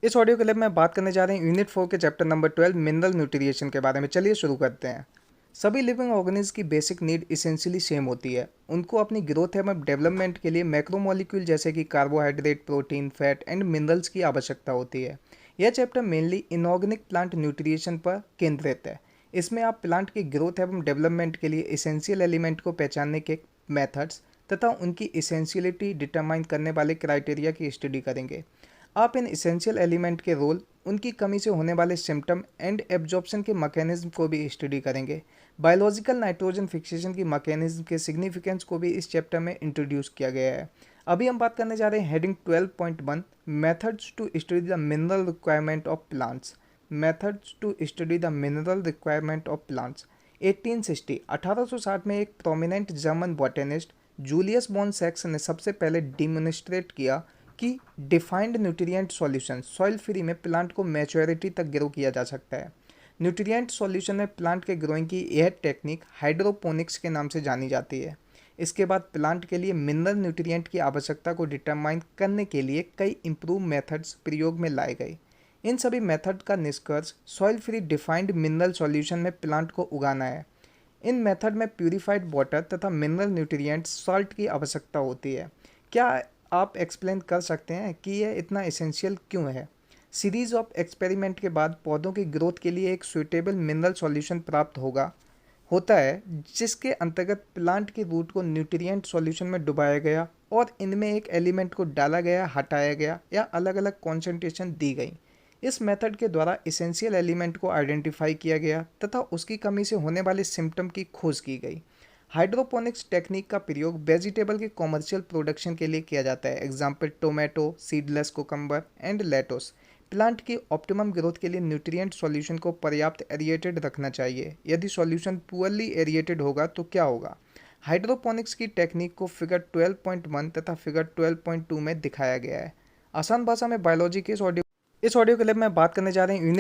इस audio clip में बात करने जा रहे हैं यूनिट 4 के चैप्टर नंबर 12 मिनरल न्यूट्रिएशन के बारे में। चलिए शुरू करते हैं। सभी लिविंग ऑर्गेनिज्म की बेसिक नीड इसेंशियली सेम होती है। उनको अपनी ग्रोथ एवं डेवलपमेंट के लिए मैक्रोमोलिक्यूल जैसे कि carbohydrate, protein, fat and minerals की आवश्यकता होती है। यह चैप्टर मेनली इनऑर्गेनिक प्लांट न्यूट्रिएशन पर केंद्रित है। इसमें आप प्लांट की ग्रोथ एवं डेवलपमेंट के लिए इसेंशियल एलिमेंट को पहचानने के मेथड्स तथा उनकी इसेंशियलिटी डिटरमाइन करने वाले क्राइटेरिया की स्टडी करेंगे। आप इन इसेंशियल एलिमेंट के रोल, उनकी कमी से होने वाले सिम्टम एंड एब्जॉर्प्शन के मैकेनिज्म को भी स्टडी करेंगे। बायोलॉजिकल नाइट्रोजन फिक्सेशन की मैकेनिज्म के सिग्निफिकेंस को भी इस चैप्टर में इंट्रोड्यूस किया गया है। अभी हम बात करने जा रहे हैं heading 12.1 methods to study the mineral requirement of plants. Methods to study the mineral requirement of plants. 1860 में एक प्रोमिनेंट जर्मन बॉटेनिस्ट जूलियस बॉन सैक्स ने सबसे पहले डिमोनिस्ट्रेट किया कि defined nutrient solution soil free में प्लांट को मैच्योरिटी तक ग्रो किया जा सकता है। न्यूट्रिएंट सॉल्यूशन में प्लांट के ग्रोइंग की यह टेक्निक हाइड्रोपोनिक्स के नाम से जानी जाती है। इसके बाद प्लांट के लिए मिनरल न्यूट्रिएंट की आवश्यकता को डिटरमाइन करने के लिए कई इम्प्रूव मेथड्स प्रयोग में लाए गए। इन सभी मेथड का निष्कर्ष soil free defined mineral solution में प्लांट को उगाना है। इन मेथड में प्यूरिफाइड वाटर तथा मिनरल न्यूट्रिएंट्स सॉल्ट की आवश्यकता होती है। क्या आप एक्सप्लेन कर सकते हैं कि यह इतना एसेंशियल क्यों है? सीरीज ऑफ एक्सपेरिमेंट के बाद पौधों की ग्रोथ के लिए एक सुइटेबल मिनरल सॉल्यूशन प्राप्त होता है, जिसके अंतर्गत प्लांट की रूट को न्यूट्रिएंट सॉल्यूशन में डुबाया गया और इनमें एक एलिमेंट को डाला गया, हटाया गया या अलग अलग कॉन्सेंट्रेशन दी गई। इस मेथड के द्वारा इसेंशियल एलिमेंट को आइडेंटिफाई किया गया तथा उसकी कमी से होने वाले सिम्टम की खोज की गई। हाइड्रोपोनिक्स टेक्निक का प्रयोग वेजिटेबल के कॉमर्शियल प्रोडक्शन के लिए किया जाता है। Example tomato, seedless cucumber and lettuce. Plant की ऑप्टिमम ग्रोथ के लिए न्यूट्रिएंट सॉल्यूशन को पर्याप्त एरिएटेड रखना चाहिए। यदि सॉल्यूशन पुअरली एरिएटेड होगा तो क्या होगा? हाइड्रोपोनिक्स की टेक्निक को फिगर 12.1 तथा फिगर 12.2 में दिखाया गया है। आसान भाषा में बायोलॉजी के इस ऑडियो क्लिप में बात करने जा रहे हैं यूनिट